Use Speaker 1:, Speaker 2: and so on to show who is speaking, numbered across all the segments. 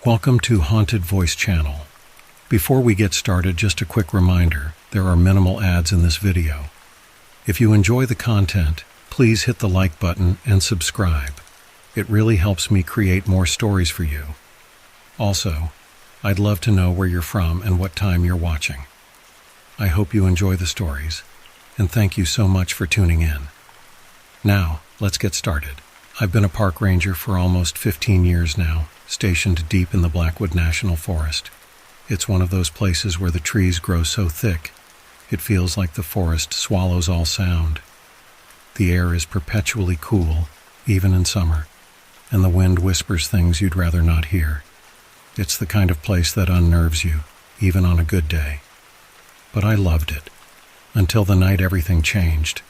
Speaker 1: Welcome to Haunted Voice Channel. Before we get started, just a quick reminder, there are minimal ads in this video. If you enjoy the content, please hit the like button and subscribe. It really helps me create more stories for you. Also, I'd love to know where you're from and what time you're watching. I hope you enjoy the stories, and thank you so much for tuning in. Now, let's get started. I've been a park ranger for almost 15 years now, stationed deep in the Blackwood National Forest. It's one of those places where the trees grow so thick, it feels like the forest swallows all sound. The air is perpetually cool, even in summer, and the wind whispers things you'd rather not hear. It's the kind of place that unnerves you, even on a good day. But I loved it, until the night everything changed.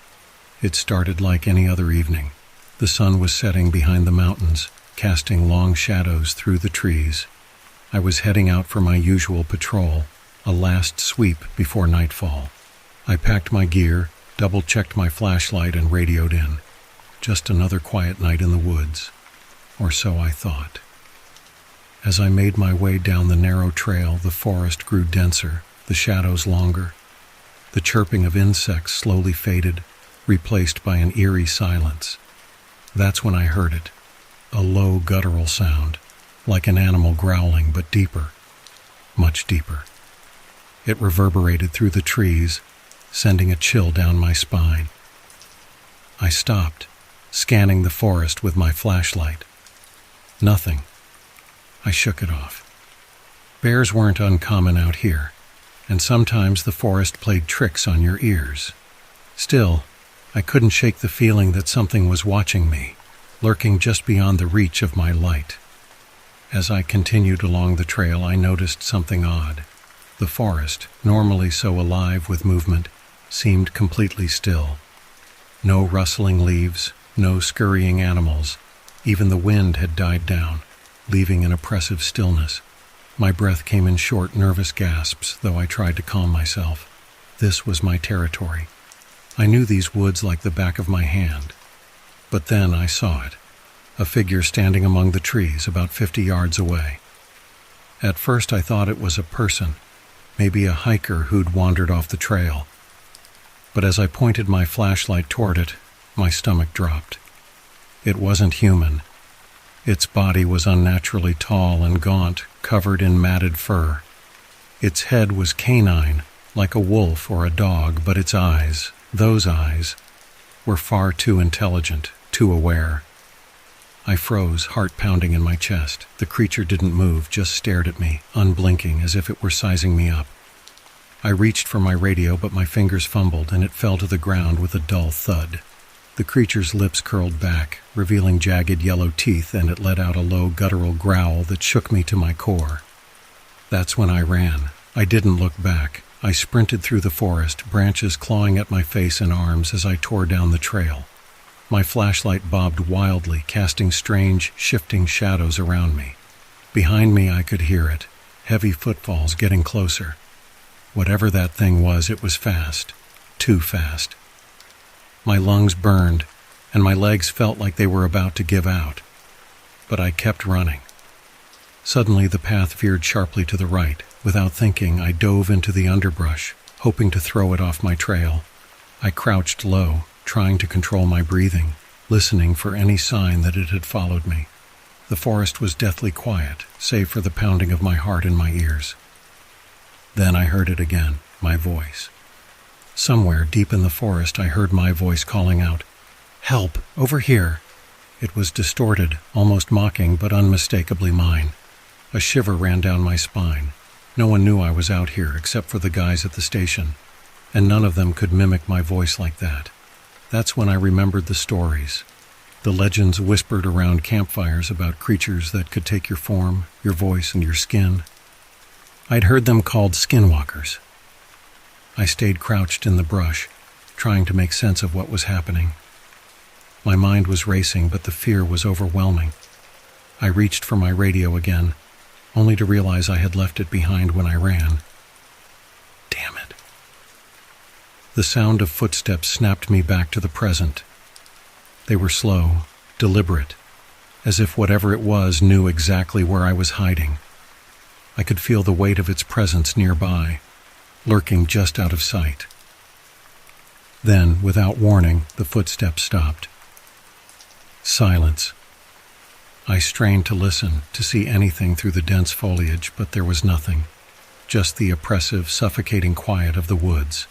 Speaker 1: It started like any other evening. The sun was setting behind the mountains, casting long shadows through the trees. I was heading out for my usual patrol, a last sweep before nightfall. I packed my gear, double-checked my flashlight, and radioed in. Just another quiet night in the woods, or so I thought. As I made my way down the narrow trail, the forest grew denser, the shadows longer. The chirping of insects slowly faded, replaced by an eerie silence. That's when I heard it, a low guttural sound, like an animal growling, but deeper, much deeper. It reverberated through the trees, sending a chill down my spine. I stopped, scanning the forest with my flashlight. Nothing. I shook it off. Bears weren't uncommon out here, and sometimes the forest played tricks on your ears. Still, I couldn't shake the feeling that something was watching me, lurking just beyond the reach of my light. As I continued along the trail, I noticed something odd. The forest, normally so alive with movement, seemed completely still. No rustling leaves, no scurrying animals. Even the wind had died down, leaving an oppressive stillness. My breath came in short, nervous gasps, though I tried to calm myself. This was my territory. I knew these woods like the back of my hand. But then I saw it, a figure standing among the trees about 50 yards away. At first I thought it was a person, maybe a hiker who'd wandered off the trail. But as I pointed my flashlight toward it, my stomach dropped. It wasn't human. Its body was unnaturally tall and gaunt, covered in matted fur. Its head was canine, like a wolf or a dog, but its eyes, those eyes, were far too intelligent, too aware. I froze, heart pounding in my chest. The creature didn't move, just stared at me, unblinking, as if it were sizing me up. I reached for my radio, but my fingers fumbled, and it fell to the ground with a dull thud. The creature's lips curled back, revealing jagged yellow teeth, and it let out a low guttural growl that shook me to my core. That's when I ran. I didn't look back. I sprinted through the forest, branches clawing at my face and arms as I tore down the trail. My flashlight bobbed wildly, casting strange, shifting shadows around me. Behind me I could hear it, heavy footfalls getting closer. Whatever that thing was, it was fast. Too fast. My lungs burned, and my legs felt like they were about to give out. But I kept running. Suddenly the path veered sharply to the right. Without thinking, I dove into the underbrush, hoping to throw it off my trail. I crouched low, trying to control my breathing, listening for any sign that it had followed me. The forest was deathly quiet, save for the pounding of my heart in my ears. Then I heard it again, my voice. Somewhere deep in the forest, I heard my voice calling out, "Help, over here!" It was distorted, almost mocking, but unmistakably mine. A shiver ran down my spine. No one knew I was out here except for the guys at the station, and none of them could mimic my voice like that. That's when I remembered the stories, the legends whispered around campfires about creatures that could take your form, your voice, and your skin. I'd heard them called skinwalkers. I stayed crouched in the brush, trying to make sense of what was happening. My mind was racing, but the fear was overwhelming. I reached for my radio again, only to realize I had left it behind when I ran. Damn it. The sound of footsteps snapped me back to the present. They were slow, deliberate, as if whatever it was knew exactly where I was hiding. I could feel the weight of its presence nearby, lurking just out of sight. Then, without warning, the footsteps stopped. Silence. I strained to listen, to see anything through the dense foliage, but there was nothing. Just the oppressive, suffocating quiet of the woods.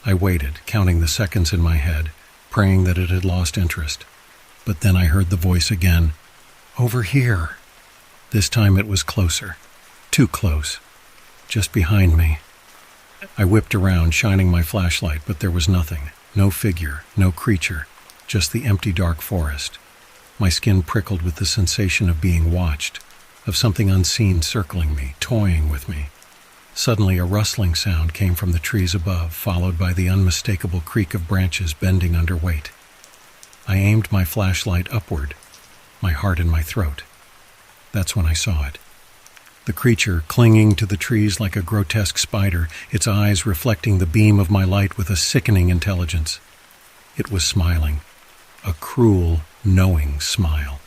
Speaker 1: I waited, counting the seconds in my head, praying that it had lost interest. But then I heard the voice again. "Over here." This time it was closer. Too close. Just behind me. I whipped around, shining my flashlight, but there was nothing. No figure, no creature, just the empty dark forest. My skin prickled with the sensation of being watched, of something unseen circling me, toying with me. Suddenly a rustling sound came from the trees above, followed by the unmistakable creak of branches bending under weight. I aimed my flashlight upward, my heart in my throat. That's when I saw it. The creature clinging to the trees like a grotesque spider, its eyes reflecting the beam of my light with a sickening intelligence. It was smiling, a cruel, knowing smile.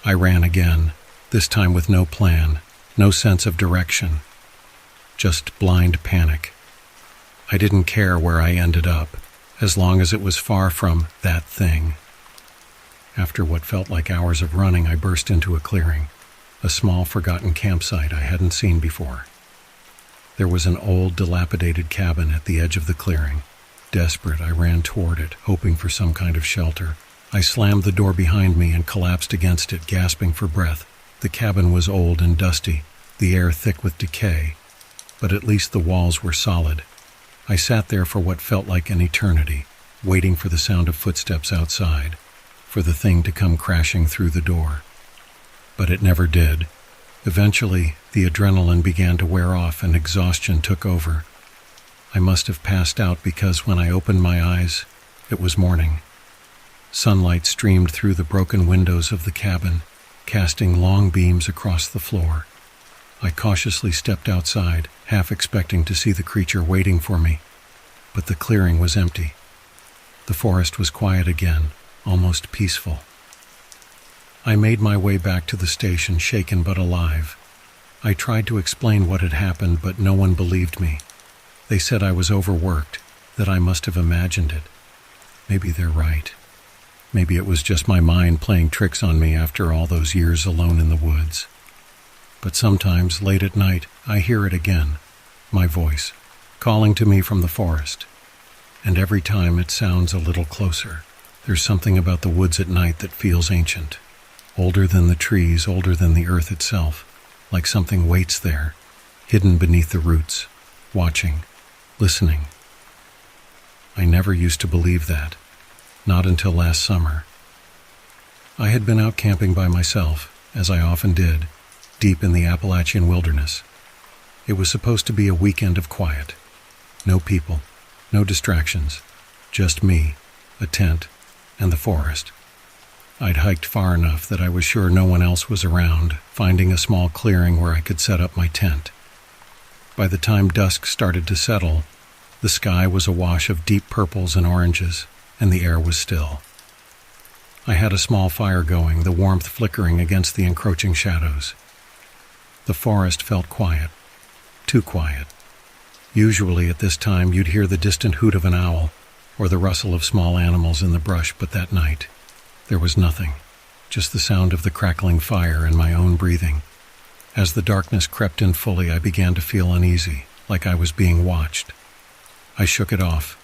Speaker 1: I ran again, this time with no plan, no sense of direction, just blind panic. I didn't care where I ended up, as long as it was far from that thing. After what felt like hours of running, I burst into a clearing. A small, forgotten campsite I hadn't seen before. There was an old, dilapidated cabin at the edge of the clearing. Desperate, I ran toward it, hoping for some kind of shelter. I slammed the door behind me and collapsed against it, gasping for breath. The cabin was old and dusty, the air thick with decay, but at least the walls were solid. I sat there for what felt like an eternity, waiting for the sound of footsteps outside, for the thing to come crashing through the door. But it never did. Eventually, the adrenaline began to wear off and exhaustion took over. I must have passed out because when I opened my eyes, it was morning. Sunlight streamed through the broken windows of the cabin, casting long beams across the floor. I cautiously stepped outside, half expecting to see the creature waiting for me, but the clearing was empty. The forest was quiet again, almost peaceful. I made my way back to the station, shaken but alive. I tried to explain what had happened, but no one believed me. They said I was overworked, that I must have imagined it. Maybe they're right. Maybe it was just my mind playing tricks on me after all those years alone in the woods. But sometimes, late at night, I hear it again, my voice, calling to me from the forest. And every time it sounds a little closer. There's something about the woods at night that feels ancient. Older than the trees, older than the earth itself, like something waits there, hidden beneath the roots, watching, listening. I never used to believe that, not until last summer. I had been out camping by myself, as I often did, deep in the Appalachian wilderness. It was supposed to be a weekend of quiet. No people, no distractions, just me, a tent, and the forest. I'd hiked far enough that I was sure no one else was around, finding a small clearing where I could set up my tent. By the time dusk started to settle, the sky was awash of deep purples and oranges, and the air was still. I had a small fire going, the warmth flickering against the encroaching shadows. The forest felt quiet, too quiet. Usually at this time you'd hear the distant hoot of an owl, or the rustle of small animals in the brush, but that night, there was nothing, just the sound of the crackling fire and my own breathing. As the darkness crept in fully, I began to feel uneasy, like I was being watched. I shook it off,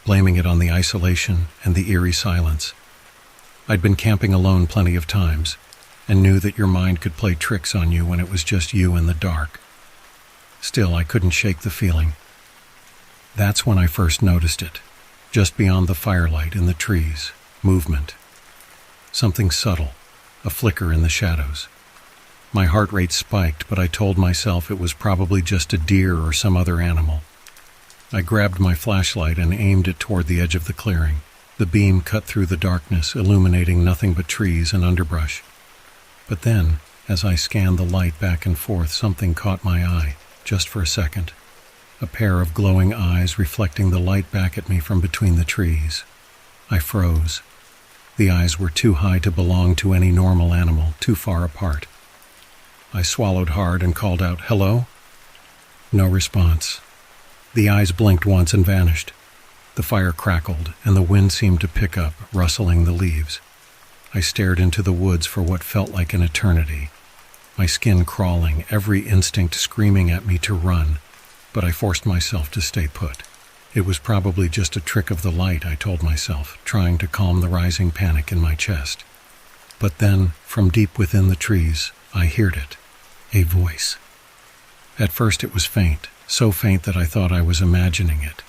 Speaker 1: blaming it on the isolation and the eerie silence. I'd been camping alone plenty of times, and knew that your mind could play tricks on you when it was just you in the dark. Still, I couldn't shake the feeling. That's when I first noticed it, just beyond the firelight in the trees, movement. Something subtle, a flicker in the shadows. My heart rate spiked, but I told myself it was probably just a deer or some other animal. I grabbed my flashlight and aimed it toward the edge of the clearing. The beam cut through the darkness, illuminating nothing but trees and underbrush. But then, as I scanned the light back and forth, something caught my eye, just for a second. A pair of glowing eyes reflecting the light back at me from between the trees. I froze. The eyes were too high to belong to any normal animal, too far apart. I swallowed hard and called out, "Hello?" No response. The eyes blinked once and vanished. The fire crackled, and the wind seemed to pick up, rustling the leaves. I stared into the woods for what felt like an eternity, my skin crawling, every instinct screaming at me to run, but I forced myself to stay put. It was probably just a trick of the light, I told myself, trying to calm the rising panic in my chest. But then, from deep within the trees, I heard it. A voice. At first it was faint, so faint that I thought I was imagining it.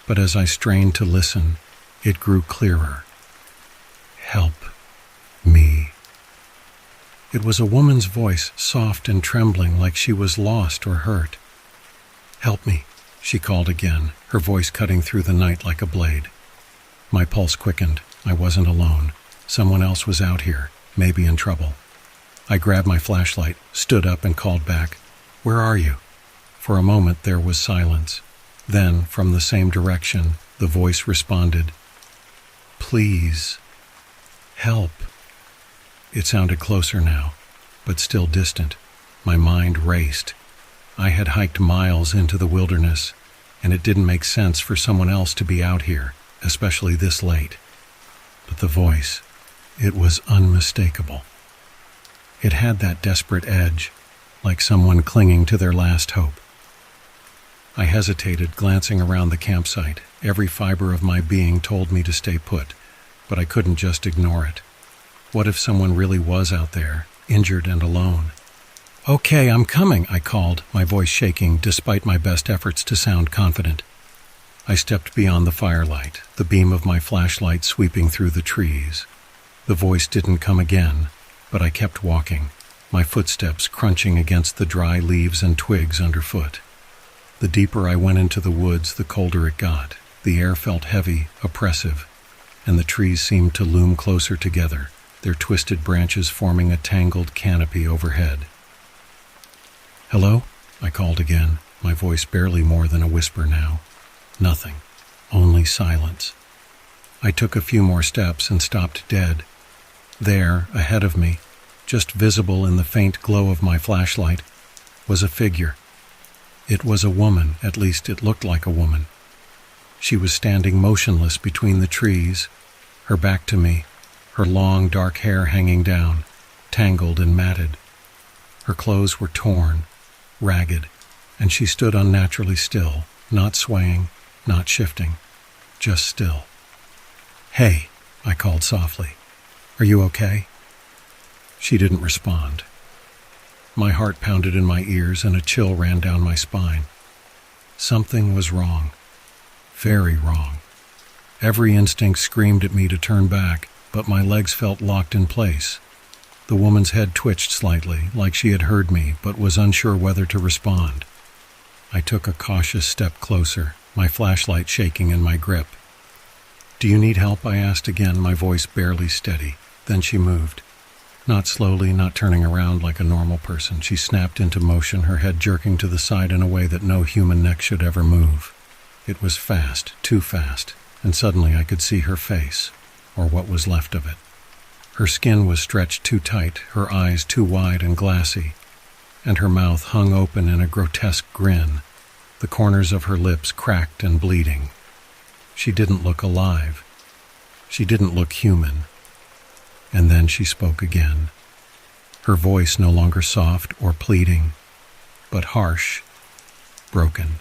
Speaker 1: But as I strained to listen, it grew clearer. Help me. It was a woman's voice, soft and trembling like she was lost or hurt. "Help me," she called again, her voice cutting through the night like a blade. My pulse quickened. I wasn't alone. Someone else was out here, maybe in trouble. I grabbed my flashlight, stood up and called back, "Where are you?" For a moment there was silence. Then, from the same direction, the voice responded, "Please, help." It sounded closer now, but still distant. My mind raced. I had hiked miles into the wilderness, and it didn't make sense for someone else to be out here, especially this late. But the voice, it was unmistakable. It had that desperate edge, like someone clinging to their last hope. I hesitated, glancing around the campsite. Every fiber of my being told me to stay put, but I couldn't just ignore it. What if someone really was out there, injured and alone? "Okay, I'm coming," I called, my voice shaking despite my best efforts to sound confident. I stepped beyond the firelight, the beam of my flashlight sweeping through the trees. The voice didn't come again, but I kept walking, my footsteps crunching against the dry leaves and twigs underfoot. The deeper I went into the woods, the colder it got. The air felt heavy, oppressive, and the trees seemed to loom closer together, their twisted branches forming a tangled canopy overhead. "Hello?" I called again, my voice barely more than a whisper now. Nothing, only silence. I took a few more steps and stopped dead. There, ahead of me, just visible in the faint glow of my flashlight, was a figure. It was a woman, at least it looked like a woman. She was standing motionless between the trees, her back to me, her long dark hair hanging down, tangled and matted. Her clothes were torn, ragged, and she stood unnaturally still, not swaying, not shifting, just still. "Hey," I called softly. "Are you okay?" She didn't respond. My heart pounded in my ears and a chill ran down my spine. Something was wrong. Very wrong. Every instinct screamed at me to turn back, but my legs felt locked in place. The woman's head twitched slightly, like she had heard me, but was unsure whether to respond. I took a cautious step closer, my flashlight shaking in my grip. "Do you need help?" I asked again, my voice barely steady. Then she moved. Not slowly, not turning around like a normal person. She snapped into motion, her head jerking to the side in a way that no human neck should ever move. It was fast, too fast, and suddenly I could see her face, or what was left of it. Her skin was stretched too tight, her eyes too wide and glassy, and her mouth hung open in a grotesque grin, the corners of her lips cracked and bleeding. She didn't look alive. She didn't look human. And then she spoke again. Her voice no longer soft or pleading, but harsh, broken.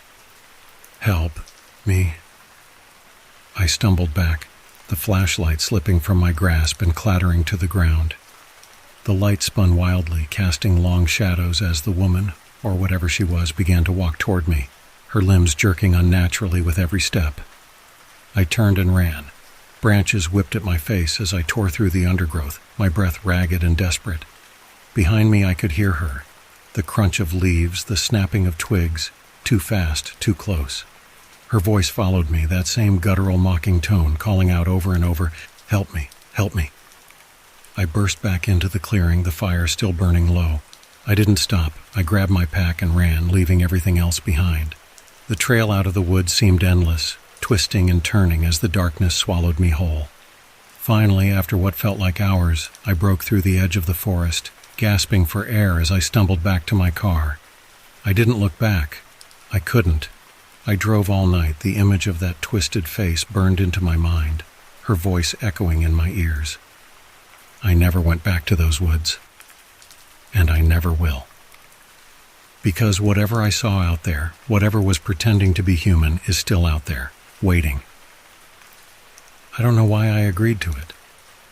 Speaker 1: "Help me." I stumbled back, the flashlight slipping from my grasp and clattering to the ground. The light spun wildly, casting long shadows as the woman, or whatever she was, began to walk toward me, her limbs jerking unnaturally with every step. I turned and ran. Branches whipped at my face as I tore through the undergrowth, my breath ragged and desperate. Behind me I could hear her, the crunch of leaves, the snapping of twigs, too fast, too close. Her voice followed me, that same guttural mocking tone, calling out over and over, "Help me, help me." I burst back into the clearing, the fire still burning low. I didn't stop. I grabbed my pack and ran, leaving everything else behind. The trail out of the woods seemed endless, twisting and turning as the darkness swallowed me whole. Finally, after what felt like hours, I broke through the edge of the forest, gasping for air as I stumbled back to my car. I didn't look back. I couldn't. I drove all night, the image of that twisted face burned into my mind, her voice echoing in my ears. I never went back to those woods. And I never will. Because whatever I saw out there, whatever was pretending to be human, is still out there, waiting. I don't know why I agreed to it.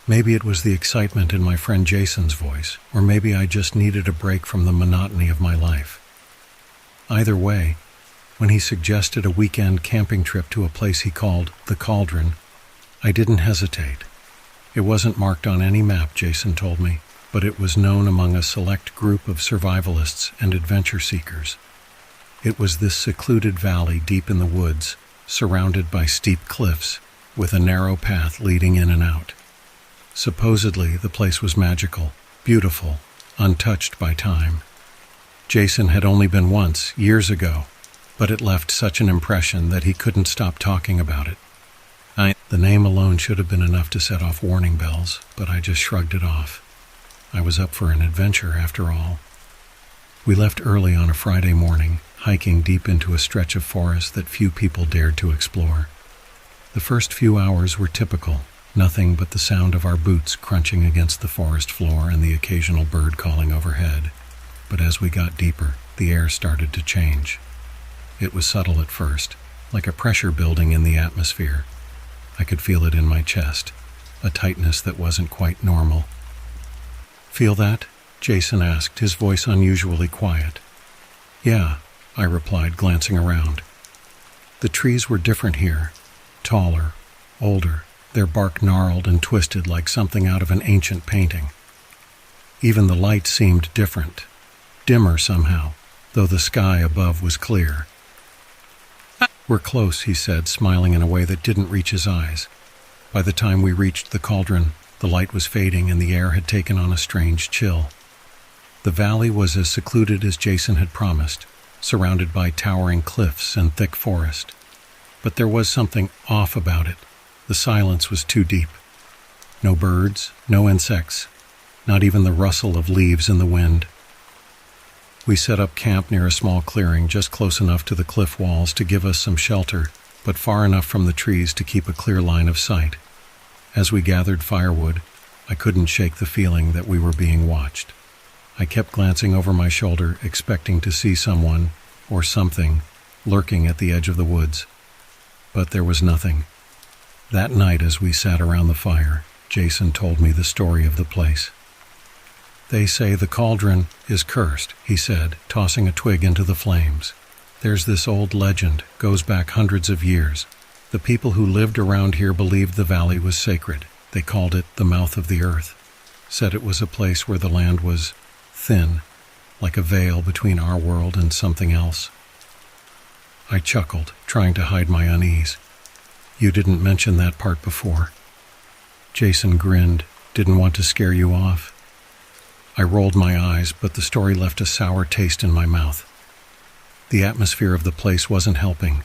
Speaker 1: Maybe it was the excitement in my friend Jason's voice, or maybe I just needed a break from the monotony of my life. Either way, when he suggested a weekend camping trip to a place he called the Cauldron, I didn't hesitate. It wasn't marked on any map, Jason told me, but it was known among a select group of survivalists and adventure seekers. It was this secluded valley deep in the woods, surrounded by steep cliffs, with a narrow path leading in and out. Supposedly, the place was magical, beautiful, untouched by time. Jason had only been once, years ago, but it left such an impression that he couldn't stop talking about it. The name alone should have been enough to set off warning bells, but I just shrugged it off. I was up for an adventure after all. We left early on a Friday morning, hiking deep into a stretch of forest that few people dared to explore. The first few hours were typical, nothing but the sound of our boots crunching against the forest floor and the occasional bird calling overhead. But as we got deeper, the air started to change. It was subtle at first, like a pressure building in the atmosphere. I could feel it in my chest, a tightness that wasn't quite normal. "Feel that?" Jason asked, his voice unusually quiet. "Yeah," I replied, glancing around. The trees were different here, taller, older, their bark gnarled and twisted like something out of an ancient painting. Even the light seemed different, dimmer somehow, though the sky above was clear. "We're close," he said, smiling in a way that didn't reach his eyes. By the time we reached the cauldron, the light was fading and the air had taken on a strange chill. The valley was as secluded as Jason had promised, surrounded by towering cliffs and thick forest. But there was something off about it. The silence was too deep. No birds, no insects, not even the rustle of leaves in the wind. We set up camp near a small clearing just close enough to the cliff walls to give us some shelter, but far enough from the trees to keep a clear line of sight. As we gathered firewood, I couldn't shake the feeling that we were being watched. I kept glancing over my shoulder, expecting to see someone, or something, lurking at the edge of the woods. But there was nothing. That night, as we sat around the fire, Jason told me the story of the place. "They say the cauldron is cursed," he said, tossing a twig into the flames. "There's this old legend, goes back hundreds of years. The people who lived around here believed the valley was sacred. They called it the mouth of the earth. Said it was a place where the land was thin, like a veil between our world and something else." I chuckled, trying to hide my unease. "You didn't mention that part before." Jason grinned. "Didn't want to scare you off?" I rolled my eyes, but the story left a sour taste in my mouth. The atmosphere of the place wasn't helping.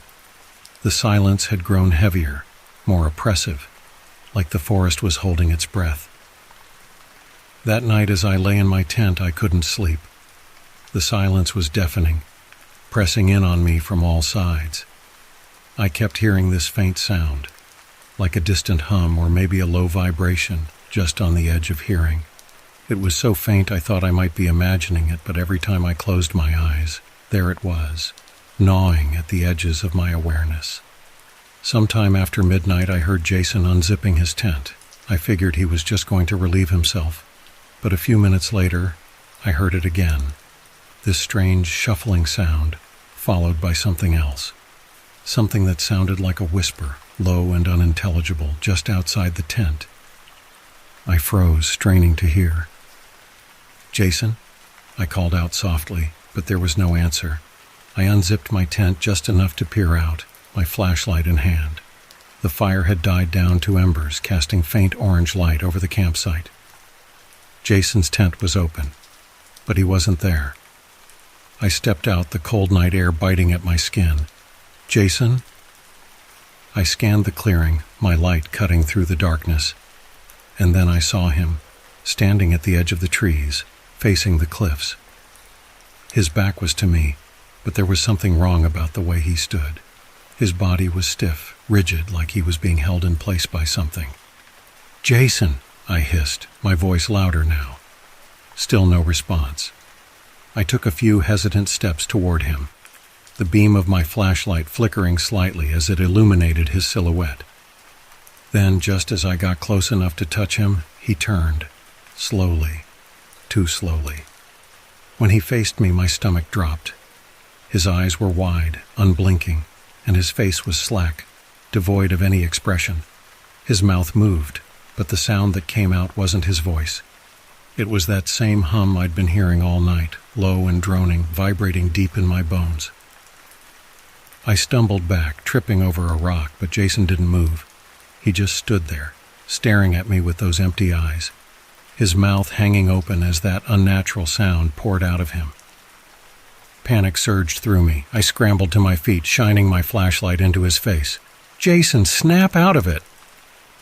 Speaker 1: The silence had grown heavier, more oppressive, like the forest was holding its breath. That night as I lay in my tent, I couldn't sleep. The silence was deafening, pressing in on me from all sides. I kept hearing this faint sound, like a distant hum or maybe a low vibration, just on the edge of hearing. It was so faint I thought I might be imagining it, but every time I closed my eyes, there it was, gnawing at the edges of my awareness. Sometime after midnight, I heard Jason unzipping his tent. I figured he was just going to relieve himself, but a few minutes later, I heard it again. This strange shuffling sound, followed by something else. Something that sounded like a whisper, low and unintelligible, just outside the tent. I froze, straining to hear. "Jason?" I called out softly, but there was no answer. I unzipped my tent just enough to peer out, my flashlight in hand. The fire had died down to embers, casting faint orange light over the campsite. Jason's tent was open, but he wasn't there. I stepped out, the cold night air biting at my skin. "Jason?" I scanned the clearing, my light cutting through the darkness. And then I saw him, standing at the edge of the trees, facing the cliffs. His back was to me, but there was something wrong about the way he stood. His body was stiff, rigid, like he was being held in place by something. "Jason," I hissed, my voice louder now. Still no response. I took a few hesitant steps toward him, the beam of my flashlight flickering slightly as it illuminated his silhouette. Then, just as I got close enough to touch him, he turned, slowly, too slowly. When he faced me, my stomach dropped. His eyes were wide, unblinking, and his face was slack, devoid of any expression. His mouth moved, but the sound that came out wasn't his voice. It was that same hum I'd been hearing all night, low and droning, vibrating deep in my bones. I stumbled back, tripping over a rock, but Jason didn't move. He just stood there, staring at me with those empty eyes, his mouth hanging open as that unnatural sound poured out of him. Panic surged through me. I scrambled to my feet, shining my flashlight into his face. "Jason, snap out of it!"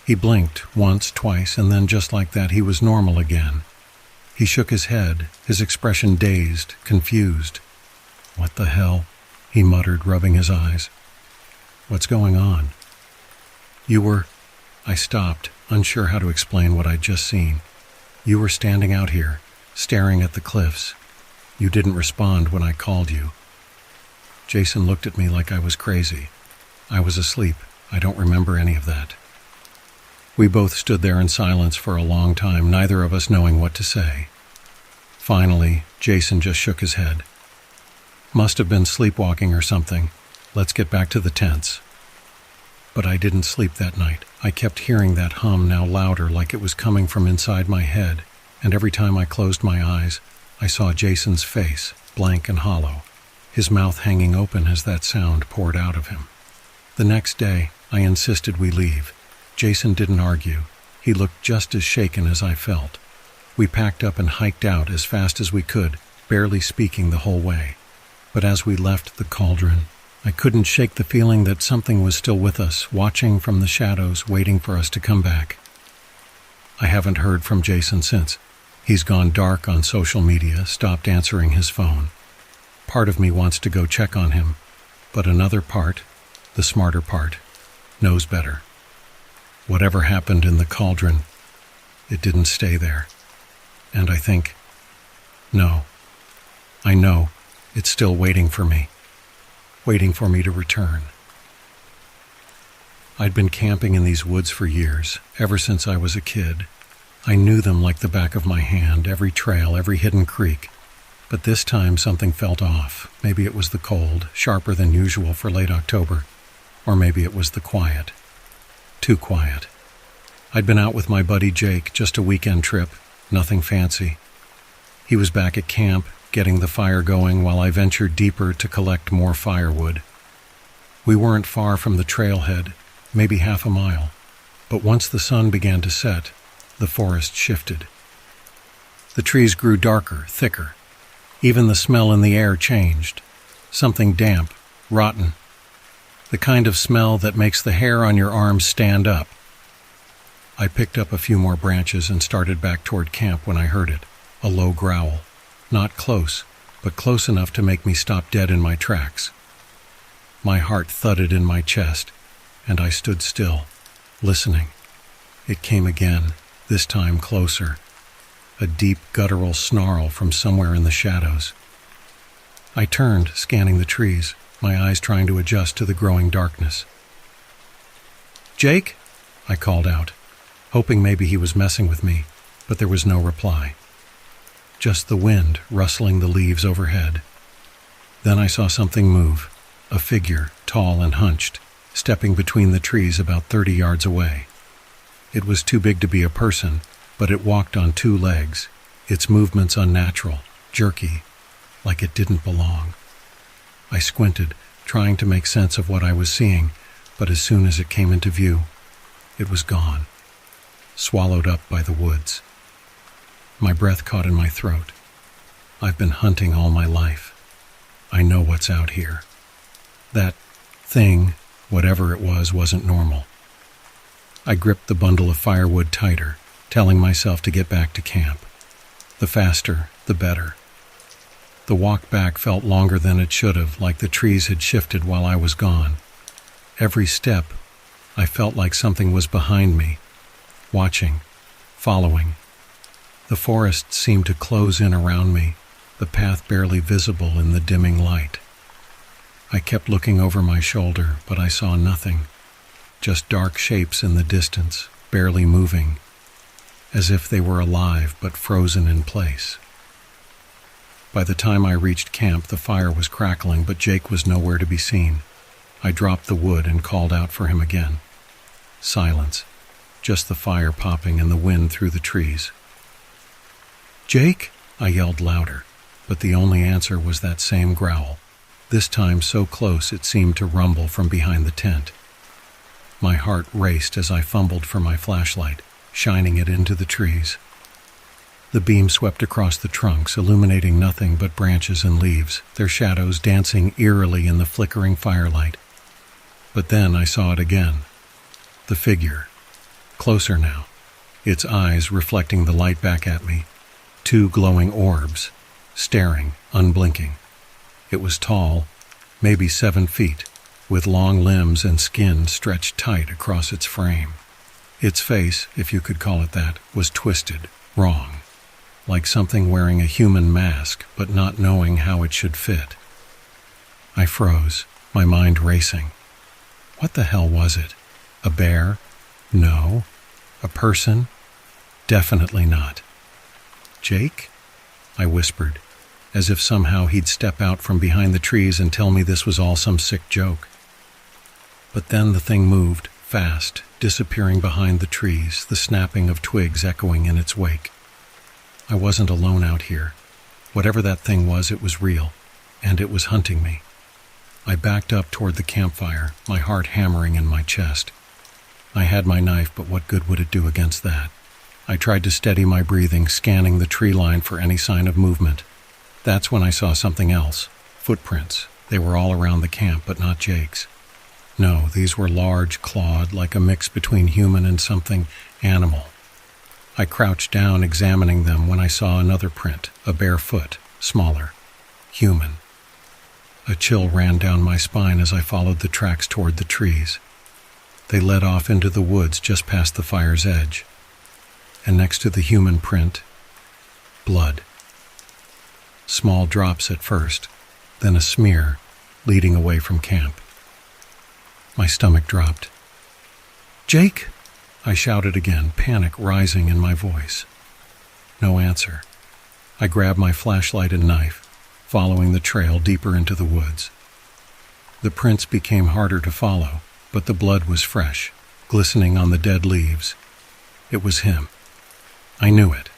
Speaker 1: He blinked once, twice, and then just like that, he was normal again. He shook his head, his expression dazed, confused. "What the hell?" he muttered, rubbing his eyes. "What's going on?" "You were—" I stopped, unsure how to explain what I'd just seen. "You were standing out here, staring at the cliffs. You didn't respond when I called you." Jason looked at me like I was crazy. I was asleep. I don't remember any of that. We both stood there in silence for a long time, neither of us knowing what to say. Finally, Jason just shook his head. "Must have been sleepwalking or something. Let's get back to the tents." But I didn't sleep that night. I kept hearing that hum, now louder, like it was coming from inside my head, and every time I closed my eyes, I saw Jason's face, blank and hollow, his mouth hanging open as that sound poured out of him. The next day, I insisted we leave. Jason didn't argue. He looked just as shaken as I felt. We packed up and hiked out as fast as we could, barely speaking the whole way. But as we left the cauldron, I couldn't shake the feeling that something was still with us, watching from the shadows, waiting for us to come back. I haven't heard from Jason since. He's gone dark on social media, stopped answering his phone. Part of me wants to go check on him, but another part, the smarter part, knows better. Whatever happened in the cauldron, it didn't stay there. And I think, no, I know it's still waiting for me to return. I'd been camping in these woods for years, ever since I was a kid. I knew them like the back of my hand, every trail, every hidden creek. But this time something felt off. Maybe it was the cold, sharper than usual for late October. Or maybe it was the quiet. Too quiet. I'd been out with my buddy Jake, just a weekend trip, nothing fancy. He was back at camp, getting the fire going while I ventured deeper to collect more firewood. We weren't far from the trailhead, maybe half a mile. But once the sun began to set, the forest shifted. The trees grew darker, thicker. Even the smell in the air changed. Something damp, rotten. The kind of smell that makes the hair on your arms stand up. I picked up a few more branches and started back toward camp when I heard it, a low growl. Not close, but close enough to make me stop dead in my tracks. My heart thudded in my chest, and I stood still, listening. It came again, this time closer. A deep guttural snarl from somewhere in the shadows. I turned, scanning the trees, my eyes trying to adjust to the growing darkness. "Jake?" I called out, hoping maybe he was messing with me, but there was no reply. Just the wind rustling the leaves overhead. Then I saw something move, a figure, tall and hunched, stepping between the trees about 30 yards away. It was too big to be a person, but it walked on 2 legs, its movements unnatural, jerky, like it didn't belong. I squinted, trying to make sense of what I was seeing, but as soon as it came into view, it was gone, swallowed up by the woods. My breath caught in my throat. I've been hunting all my life. I know what's out here. That thing, whatever it was, wasn't normal. I gripped the bundle of firewood tighter, telling myself to get back to camp. The faster, the better. The walk back felt longer than it should have, like the trees had shifted while I was gone. Every step, I felt like something was behind me, watching, following. The forest seemed to close in around me, the path barely visible in the dimming light. I kept looking over my shoulder, but I saw nothing, just dark shapes in the distance, barely moving, as if they were alive but frozen in place. By the time I reached camp, the fire was crackling, but Jake was nowhere to be seen. I dropped the wood and called out for him again. Silence, just the fire popping and the wind through the trees. "Jake?" I yelled louder, but the only answer was that same growl, this time so close it seemed to rumble from behind the tent. My heart raced as I fumbled for my flashlight, shining it into the trees. The beam swept across the trunks, illuminating nothing but branches and leaves, their shadows dancing eerily in the flickering firelight. But then I saw it again. The figure. Closer now, its eyes reflecting the light back at me. 2 glowing orbs, staring, unblinking. It was tall, maybe 7 feet, with long limbs and skin stretched tight across its frame. Its face, if you could call it that, was twisted, wrong, like something wearing a human mask but not knowing how it should fit. I froze, my mind racing. What the hell was it? A bear? No. A person? Definitely not. "Jake?" I whispered, as if somehow he'd step out from behind the trees and tell me this was all some sick joke. But then the thing moved, fast, disappearing behind the trees, the snapping of twigs echoing in its wake. I wasn't alone out here. Whatever that thing was, it was real, and it was hunting me. I backed up toward the campfire, my heart hammering in my chest. I had my knife, but what good would it do against that? I tried to steady my breathing, scanning the tree line for any sign of movement. That's when I saw something else. Footprints. They were all around the camp, but not Jake's. No, these were large, clawed, like a mix between human and something animal. I crouched down, examining them, when I saw another print, a bare foot, smaller. Human. A chill ran down my spine as I followed the tracks toward the trees. They led off into the woods just past the fire's edge. And next to the human print, blood. Small drops at first, then a smear leading away from camp. My stomach dropped. "Jake?" I shouted again, panic rising in my voice. No answer. I grabbed my flashlight and knife, following the trail deeper into the woods. The prints became harder to follow, but the blood was fresh, glistening on the dead leaves. It was him. I knew it.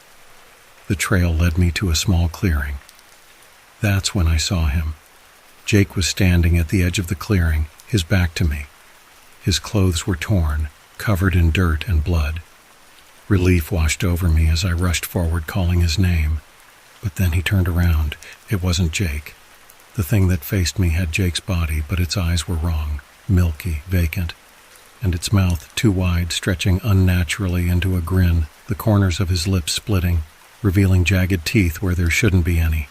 Speaker 1: The trail led me to a small clearing. That's when I saw him. Jake was standing at the edge of the clearing, his back to me. His clothes were torn, covered in dirt and blood. Relief washed over me as I rushed forward, calling his name. But then he turned around. It wasn't Jake. The thing that faced me had Jake's body, but its eyes were wrong, milky, vacant, and its mouth too wide, stretching unnaturally into a grin, the corners of his lips splitting, revealing jagged teeth where there shouldn't be any.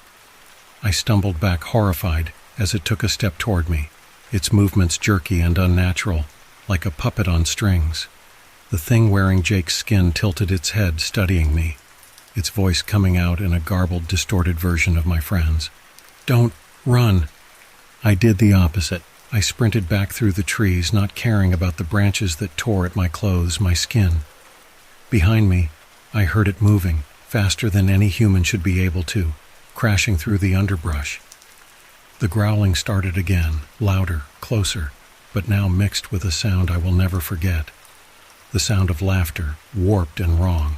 Speaker 1: I stumbled back, horrified, as it took a step toward me, its movements jerky and unnatural, like a puppet on strings. The thing wearing Jake's skin tilted its head, studying me, its voice coming out in a garbled, distorted version of my friend's. "Don't run." I did the opposite. I sprinted back through the trees, not caring about the branches that tore at my clothes, my skin. Behind me, I heard it moving, faster than any human should be able to, crashing through the underbrush. The growling started again, louder, closer, but now mixed with a sound I will never forget. The sound of laughter, warped and wrong.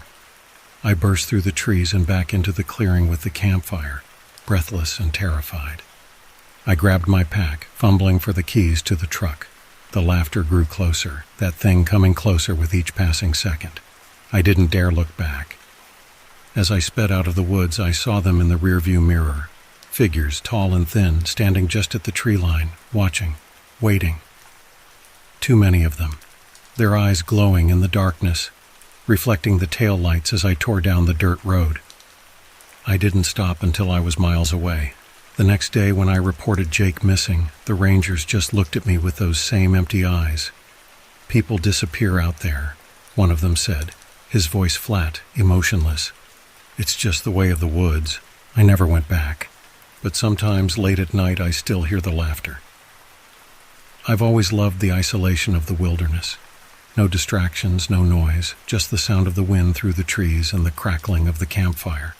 Speaker 1: I burst through the trees and back into the clearing with the campfire, breathless and terrified. I grabbed my pack, fumbling for the keys to the truck. The laughter grew closer, that thing coming closer with each passing second. I didn't dare look back. As I sped out of the woods, I saw them in the rearview mirror. Figures, tall and thin, standing just at the tree line, watching, waiting. Too many of them, their eyes glowing in the darkness, reflecting the tail lights as I tore down the dirt road. I didn't stop until I was miles away. The next day when I reported Jake missing, the rangers just looked at me with those same empty eyes. "People disappear out there," one of them said, his voice flat, emotionless. "It's just the way of the woods." I never went back, but sometimes late at night I still hear the laughter. I've always loved the isolation of the wilderness. No distractions, no noise, just the sound of the wind through the trees and the crackling of the campfire.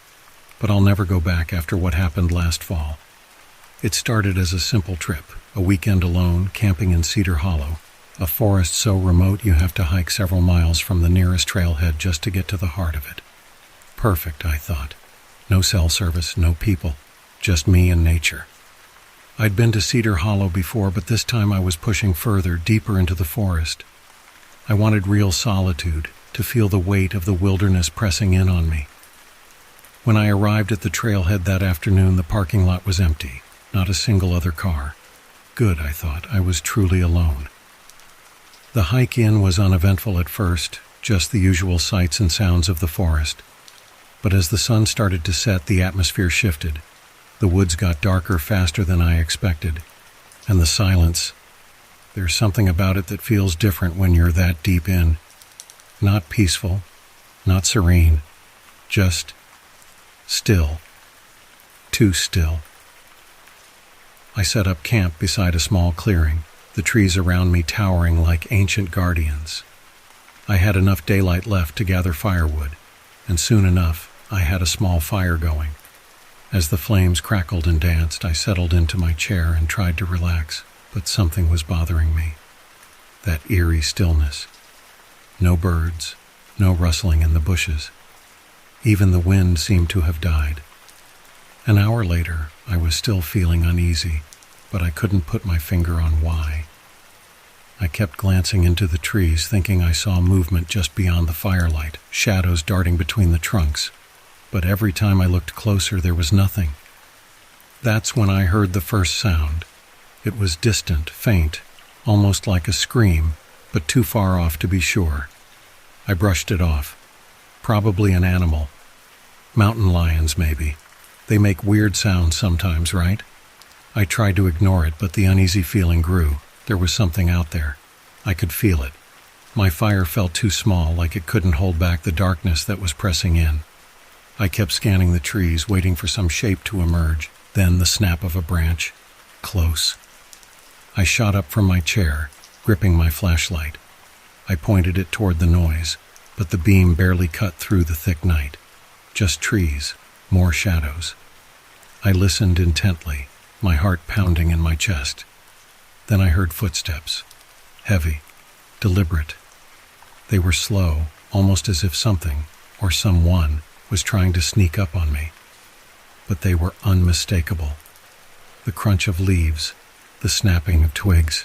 Speaker 1: But I'll never go back after what happened last fall. It started as a simple trip, a weekend alone, camping in Cedar Hollow, a forest so remote you have to hike several miles from the nearest trailhead just to get to the heart of it. Perfect, I thought. No cell service, no people, just me and nature. I'd been to Cedar Hollow before, but this time I was pushing further, deeper into the forest. I wanted real solitude, to feel the weight of the wilderness pressing in on me. When I arrived at the trailhead that afternoon, the parking lot was empty, not a single other car. Good, I thought, I was truly alone. The hike in was uneventful at first, just the usual sights and sounds of the forest. But as the sun started to set, the atmosphere shifted. The woods got darker faster than I expected. And the silence, there's something about it that feels different when you're that deep in. Not peaceful, not serene, just still. Too still. I set up camp beside a small clearing, the trees around me towering like ancient guardians. I had enough daylight left to gather firewood, and soon enough, I had a small fire going. As the flames crackled and danced, I settled into my chair and tried to relax, but something was bothering me. That eerie stillness. No birds, no rustling in the bushes. Even the wind seemed to have died. An hour later, I was still feeling uneasy, but I couldn't put my finger on why. I kept glancing into the trees, thinking I saw movement just beyond the firelight, shadows darting between the trunks. But every time I looked closer, there was nothing. That's when I heard the first sound. It was distant, faint, almost like a scream, but too far off to be sure. I brushed it off. Probably an animal. Mountain lions, maybe. They make weird sounds sometimes, right? I tried to ignore it, but the uneasy feeling grew. There was something out there. I could feel it. My fire felt too small, like it couldn't hold back the darkness that was pressing in. I kept scanning the trees, waiting for some shape to emerge. Then the snap of a branch. Close. I shot up from my chair, gripping my flashlight. I pointed it toward the noise, but the beam barely cut through the thick night. Just trees, more shadows. I listened intently, my heart pounding in my chest. Then I heard footsteps. Heavy, deliberate. They were slow, almost as if something, or someone, was trying to sneak up on me. But they were unmistakable. The crunch of leaves, the snapping of twigs.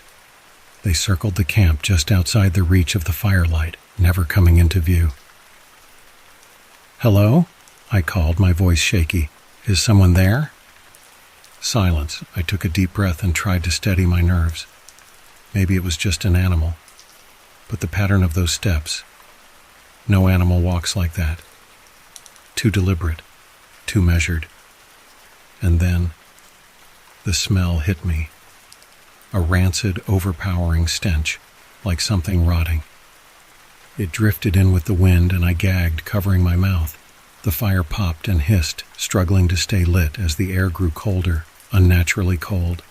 Speaker 1: They circled the camp just outside the reach of the firelight, never coming into view. "Hello?" I called, my voice shaky. "Is someone there?" Silence. I took a deep breath and tried to steady my nerves. Maybe it was just an animal. But the pattern of those steps. No animal walks like that. Too deliberate, too measured. And then, the smell hit me. A rancid, overpowering stench, like something rotting. It drifted in with the wind and I gagged, covering my mouth. The fire popped and hissed, struggling to stay lit as the air grew colder, unnaturally cold.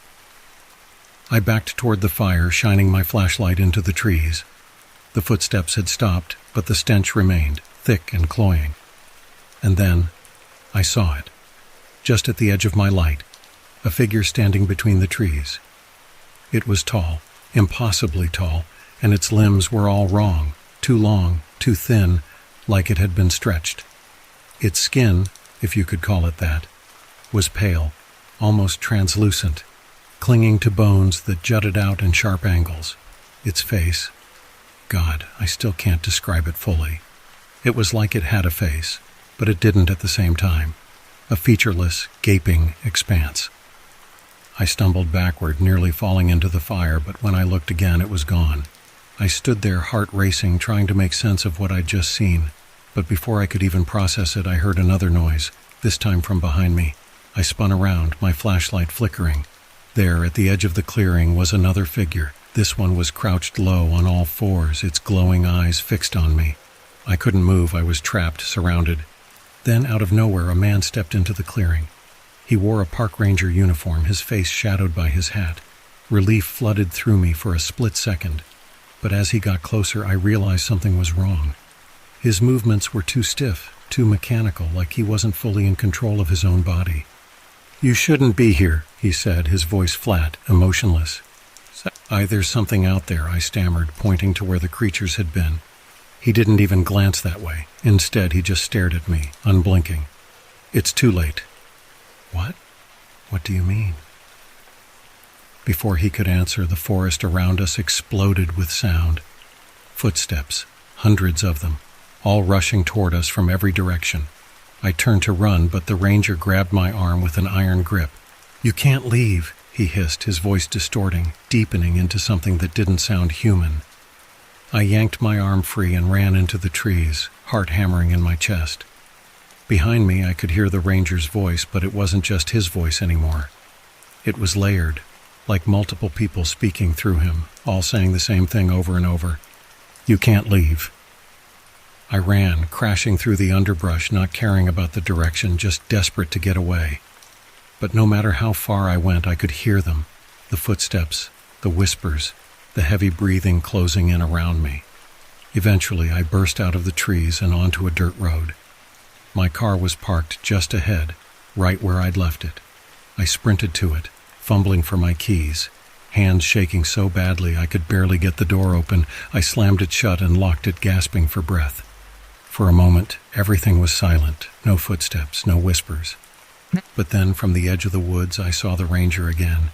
Speaker 1: I backed toward the fire, shining my flashlight into the trees. The footsteps had stopped, but the stench remained, thick and cloying. And then, I saw it. Just at the edge of my light, a figure standing between the trees. It was tall, impossibly tall, and its limbs were all wrong, too long, too thin, like it had been stretched. Its skin, if you could call it that, was pale, almost translucent, clinging to bones that jutted out in sharp angles. Its face, God, I still can't describe it fully. It was like it had a face, but it didn't at the same time. A featureless, gaping expanse. I stumbled backward, nearly falling into the fire, but when I looked again, it was gone. I stood there, heart racing, trying to make sense of what I'd just seen. But before I could even process it, I heard another noise, this time from behind me. I spun around, my flashlight flickering. There, at the edge of the clearing, was another figure. This one was crouched low on all fours, its glowing eyes fixed on me. I couldn't move, I was trapped, surrounded. Then, out of nowhere, a man stepped into the clearing. He wore a park ranger uniform, his face shadowed by his hat. Relief flooded through me for a split second, but as he got closer, I realized something was wrong. His movements were too stiff, too mechanical, like he wasn't fully in control of his own body. "You shouldn't be here," he said, his voice flat, emotionless. There's something out there," I stammered, pointing to where the creatures had been. He didn't even glance that way. Instead, he just stared at me, unblinking. "It's too late." "What? What do you mean?" Before he could answer, the forest around us exploded with sound. Footsteps, hundreds of them, all rushing toward us from every direction. I turned to run, but the ranger grabbed my arm with an iron grip. "You can't leave," he hissed, his voice distorting, deepening into something that didn't sound human. I yanked my arm free and ran into the trees, heart hammering in my chest. Behind me, I could hear the ranger's voice, but it wasn't just his voice anymore. It was layered, like multiple people speaking through him, all saying the same thing over and over. "You can't leave." I ran, crashing through the underbrush, not caring about the direction, just desperate to get away. But no matter how far I went, I could hear them, the footsteps, the whispers, the heavy breathing closing in around me. Eventually, I burst out of the trees and onto a dirt road. My car was parked just ahead, right where I'd left it. I sprinted to it, fumbling for my keys, hands shaking so badly I could barely get the door open. I slammed it shut and locked it, gasping for breath. For a moment, everything was silent, no footsteps, no whispers. But then, from the edge of the woods, I saw the ranger again.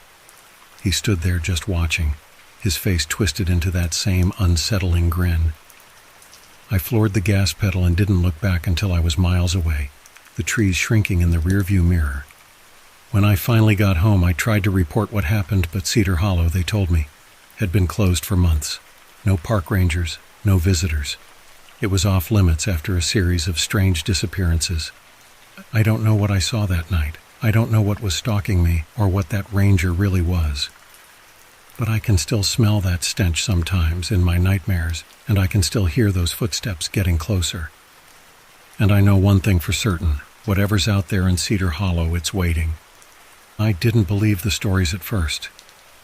Speaker 1: He stood there just watching, his face twisted into that same unsettling grin. I floored the gas pedal and didn't look back until I was miles away, the trees shrinking in the rearview mirror. When I finally got home, I tried to report what happened, but Cedar Hollow, they told me, had been closed for months. No park rangers, no visitors. It was off limits after a series of strange disappearances. I don't know what I saw that night. I don't know what was stalking me or what that ranger really was. But I can still smell that stench sometimes in my nightmares, and I can still hear those footsteps getting closer. And I know one thing for certain, whatever's out there in Cedar Hollow, it's waiting. I didn't believe the stories at first.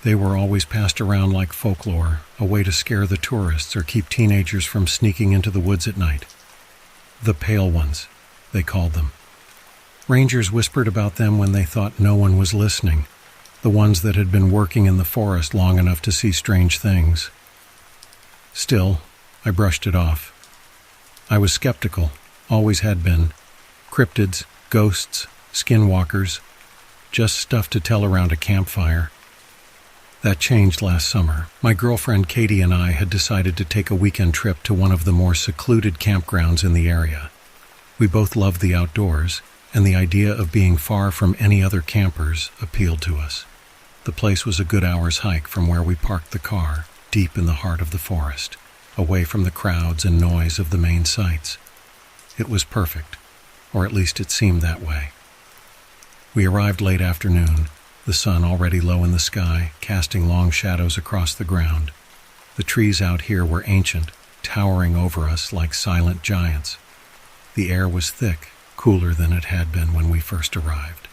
Speaker 1: They were always passed around like folklore, a way to scare the tourists or keep teenagers from sneaking into the woods at night. The Pale Ones, they called them. Rangers whispered about them when they thought no one was listening, the ones that had been working in the forest long enough to see strange things. Still, I brushed it off. I was skeptical, always had been. Cryptids, ghosts, skinwalkers, just stuff to tell around a campfire. That changed last summer. My girlfriend Katie and I had decided to take a weekend trip to one of the more secluded campgrounds in the area. We both loved the outdoors, and the idea of being far from any other campers appealed to us. The place was a good hour's hike from where we parked the car, deep in the heart of the forest, away from the crowds and noise of the main sights. It was perfect, or at least it seemed that way. We arrived late afternoon, the sun already low in the sky, casting long shadows across the ground. The trees out here were ancient, towering over us like silent giants. The air was thick, cooler than it had been when we first arrived.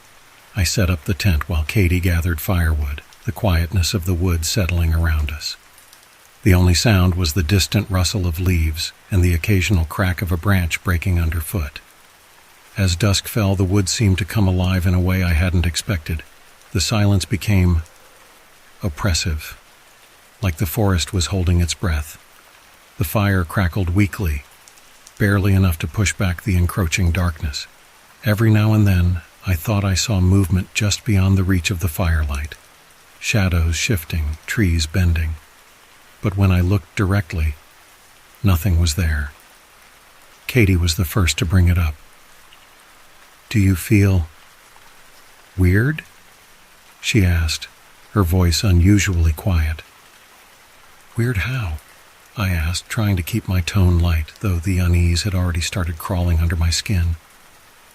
Speaker 1: I set up the tent while Katie gathered firewood, the quietness of the woods settling around us. The only sound was the distant rustle of leaves and the occasional crack of a branch breaking underfoot. As dusk fell, the woods seemed to come alive in a way I hadn't expected. The silence became oppressive, like the forest was holding its breath. The fire crackled weakly, barely enough to push back the encroaching darkness. Every now and then, I thought I saw movement just beyond the reach of the firelight. Shadows shifting, trees bending. But when I looked directly, nothing was there. Katie was the first to bring it up. "Do you feel weird?" she asked, her voice unusually quiet. "Weird how?" I asked, trying to keep my tone light, though the unease had already started crawling under my skin.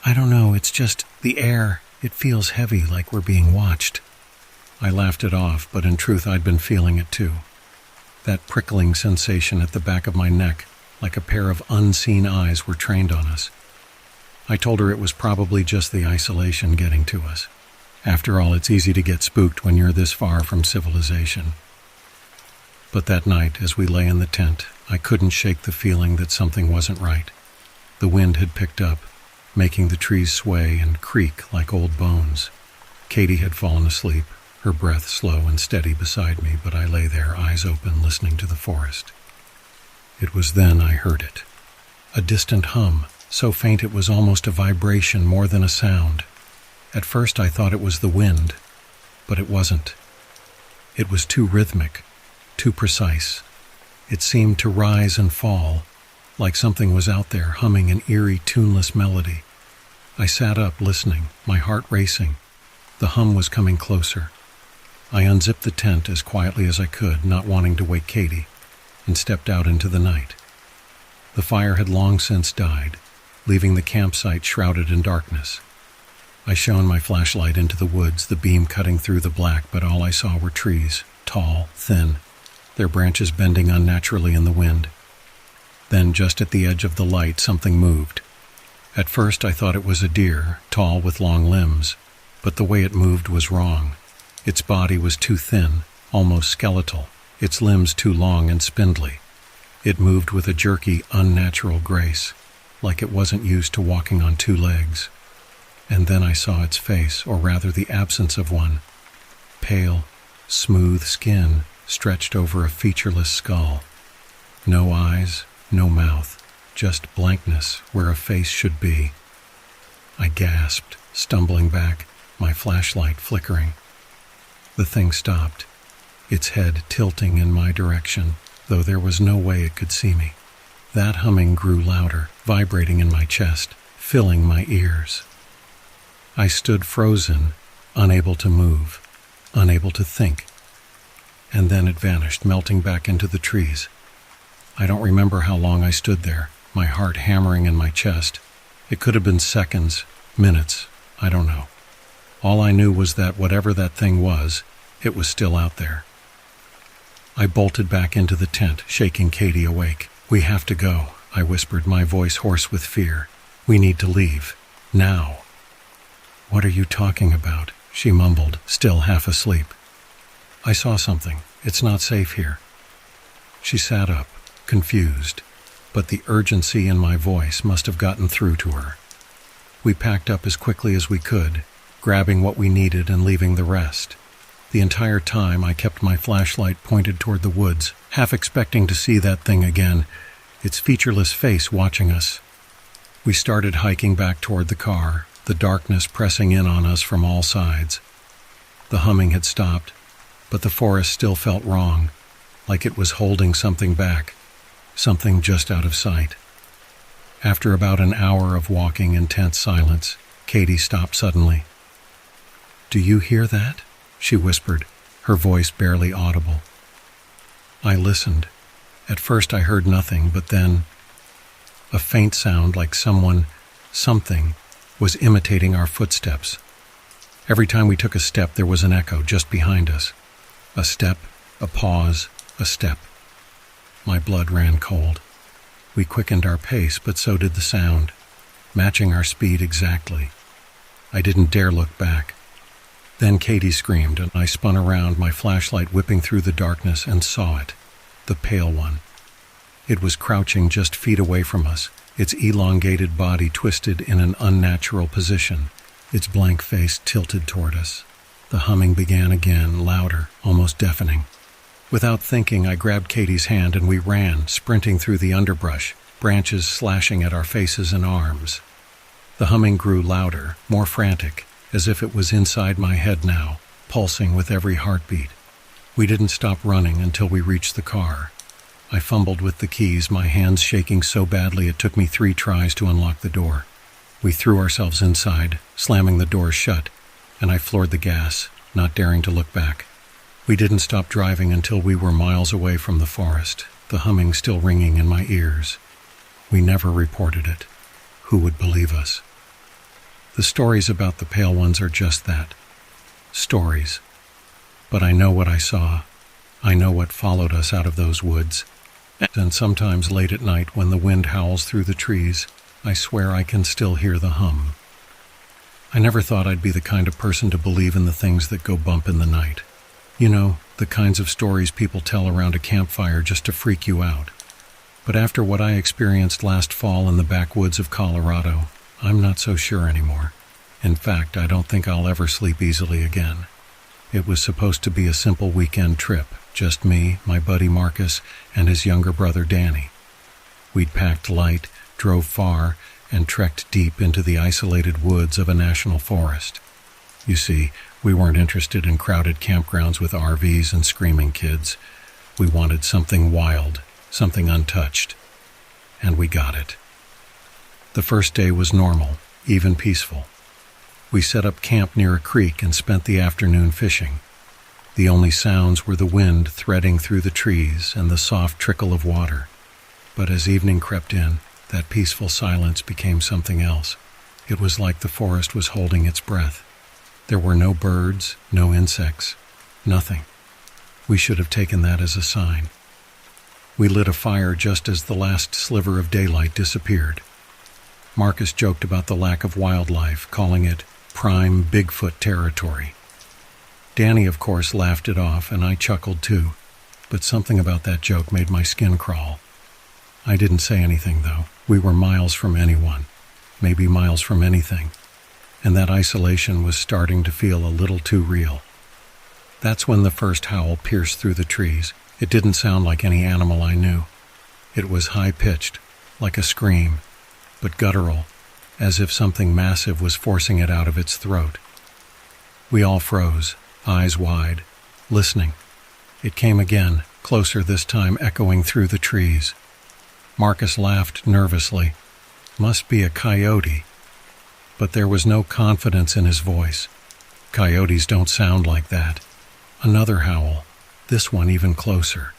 Speaker 1: I don't know, it's just the air. It feels heavy, like we're being watched. I laughed it off, but in truth I'd been feeling it too. That prickling sensation at the back of my neck, like a pair of unseen eyes were trained on us. I told her it was probably just the isolation getting to us. After all, it's easy to get spooked when you're this far from civilization. But that night, as we lay in the tent, I couldn't shake the feeling that something wasn't right. The wind had picked up, making the trees sway and creak like old bones. Katie had fallen asleep, her breath slow and steady beside me, but I lay there, eyes open, listening to the forest. It was then I heard it. A distant hum, so faint it was almost a vibration more than a sound. At first I thought it was the wind, but it wasn't. It was too rhythmic, too precise. It seemed to rise and fall, like something was out there humming an eerie, tuneless melody. I sat up listening, my heart racing. The hum was coming closer. I unzipped the tent as quietly as I could, not wanting to wake Katie, and stepped out into the night. The fire had long since died, leaving the campsite shrouded in darkness. I shone my flashlight into the woods, the beam cutting through the black, but all I saw were trees, tall, thin, their branches bending unnaturally in the wind. Then, just at the edge of the light, something moved. At first I thought it was a deer, tall with long limbs, but the way it moved was wrong. Its body was too thin, almost skeletal, its limbs too long and spindly. It moved with a jerky, unnatural grace, like it wasn't used to walking on two legs. And then I saw its face, or rather the absence of one. Pale, smooth skin stretched over a featureless skull. No eyes, no mouth, just blankness where a face should be. I gasped, stumbling back, my flashlight flickering. The thing stopped, its head tilting in my direction, though there was no way it could see me. That humming grew louder, vibrating in my chest, filling my ears. I stood frozen, unable to move, unable to think. And then it vanished, melting back into the trees. I don't remember how long I stood there, my heart hammering in my chest. It could have been seconds, minutes, I don't know. All I knew was that whatever that thing was, it was still out there. I bolted back into the tent, shaking Katie awake. "We have to go," I whispered, my voice hoarse with fear. "We need to leave. Now." "What are you talking about?" she mumbled, still half asleep. "I saw something. It's not safe here." She sat up, confused, but the urgency in my voice must have gotten through to her. We packed up as quickly as we could, grabbing what we needed and leaving the rest. The entire time I kept my flashlight pointed toward the woods, half expecting to see that thing again, its featureless face watching us. We started hiking back toward the car, the darkness pressing in on us from all sides. The humming had stopped, but the forest still felt wrong, like it was holding something back, something just out of sight. After about an hour of walking in tense silence, Katie stopped suddenly. "Do you hear that?" she whispered, her voice barely audible. I listened. At first I heard nothing, but then a faint sound like something, was imitating our footsteps. Every time we took a step, there was an echo just behind us. A step, a pause, a step. My blood ran cold. We quickened our pace, but so did the sound, matching our speed exactly. I didn't dare look back. Then Katie screamed, and I spun around, my flashlight whipping through the darkness, and saw it, the pale one. It was crouching just feet away from us, its elongated body twisted in an unnatural position, its blank face tilted toward us. The humming began again, louder, almost deafening. Without thinking, I grabbed Katie's hand and we ran, sprinting through the underbrush, branches slashing at our faces and arms. The humming grew louder, more frantic, as if it was inside my head now, pulsing with every heartbeat. We didn't stop running until we reached the car. I fumbled with the keys, my hands shaking so badly it took me 3 tries to unlock the door. We threw ourselves inside, slamming the door shut, and I floored the gas, not daring to look back. We didn't stop driving until we were miles away from the forest, the humming still ringing in my ears. We never reported it. Who would believe us? The stories about the pale ones are just that. Stories. But I know what I saw. I know what followed us out of those woods. And sometimes late at night when the wind howls through the trees, I swear I can still hear the hum. I never thought I'd be the kind of person to believe in the things that go bump in the night. You know, the kinds of stories people tell around a campfire just to freak you out. But after what I experienced last fall in the backwoods of Colorado, I'm not so sure anymore. In fact, I don't think I'll ever sleep easily again. It was supposed to be a simple weekend trip, just me, my buddy Marcus, and his younger brother Danny. We'd packed light, drove far, and trekked deep into the isolated woods of a national forest. You see, we weren't interested in crowded campgrounds with RVs and screaming kids. We wanted something wild, something untouched. And we got it. The first day was normal, even peaceful. We set up camp near a creek and spent the afternoon fishing. The only sounds were the wind threading through the trees and the soft trickle of water. But as evening crept in, that peaceful silence became something else. It was like the forest was holding its breath. There were no birds, no insects, nothing. We should have taken that as a sign. We lit a fire just as the last sliver of daylight disappeared. Marcus joked about the lack of wildlife, calling it prime Bigfoot territory. Danny, of course, laughed it off, and I chuckled too, but something about that joke made my skin crawl. I didn't say anything, though. We were miles from anyone, maybe miles from anything, and that isolation was starting to feel a little too real. That's when the first howl pierced through the trees. It didn't sound like any animal I knew. It was high-pitched, like a scream, but guttural, as if something massive was forcing it out of its throat. We all froze, eyes wide, listening. It came again, closer this time, echoing through the trees. Marcus laughed nervously. Must be a coyote. But there was no confidence in his voice. Coyotes don't sound like that. Another howl, this one even closer.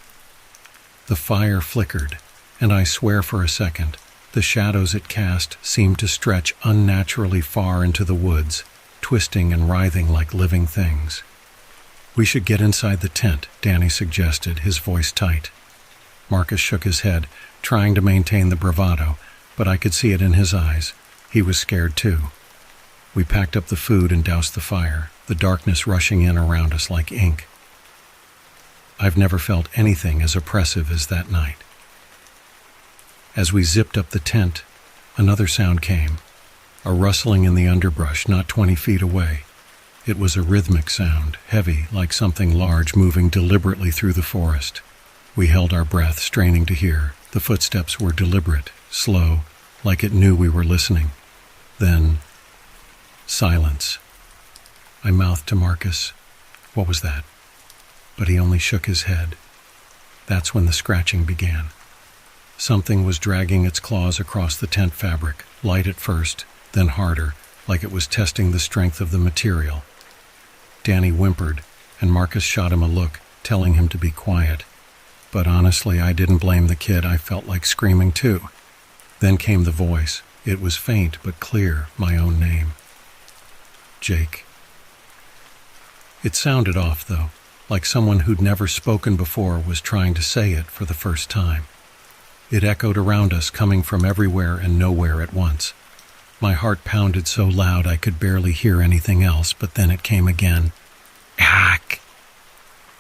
Speaker 1: The fire flickered, and I swear for a second, the shadows it cast seemed to stretch unnaturally far into the woods, twisting and writhing like living things. We should get inside the tent, Danny suggested, his voice tight. Marcus shook his head, trying to maintain the bravado, but I could see it in his eyes. He was scared too. We packed up the food and doused the fire, the darkness rushing in around us like ink. I've never felt anything as oppressive as that night. As we zipped up the tent, another sound came, a rustling in the underbrush not 20 feet away. It was a rhythmic sound, heavy, like something large moving deliberately through the forest. We held our breath, straining to hear. The footsteps were deliberate, slow, like it knew we were listening. Then, silence. I mouthed to Marcus, "What was that?" But he only shook his head. That's when the scratching began. Something was dragging its claws across the tent fabric, light at first, then harder, like it was testing the strength of the material. Danny whimpered, and Marcus shot him a look, telling him to be quiet. But honestly, I didn't blame the kid. I felt like screaming too. Then came the voice. It was faint but clear, my own name. Jake. It sounded off, though, like someone who'd never spoken before was trying to say it for the first time. It echoed around us, coming from everywhere and nowhere at once. My heart pounded so loud I could barely hear anything else, but then it came again. Ack!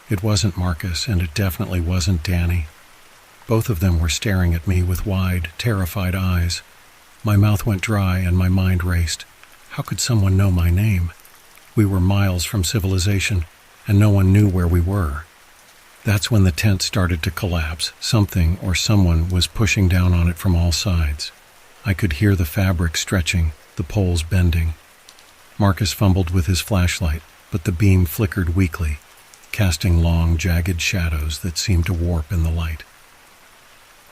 Speaker 1: It wasn't Marcus, and it definitely wasn't Danny. Both of them were staring at me with wide, terrified eyes. My mouth went dry and my mind raced. How could someone know my name? We were miles from civilization, and no one knew where we were. That's when the tent started to collapse. Something or someone was pushing down on it from all sides. I could hear the fabric stretching, the poles bending. Marcus fumbled with his flashlight, but the beam flickered weakly, casting long, jagged shadows that seemed to warp in the light.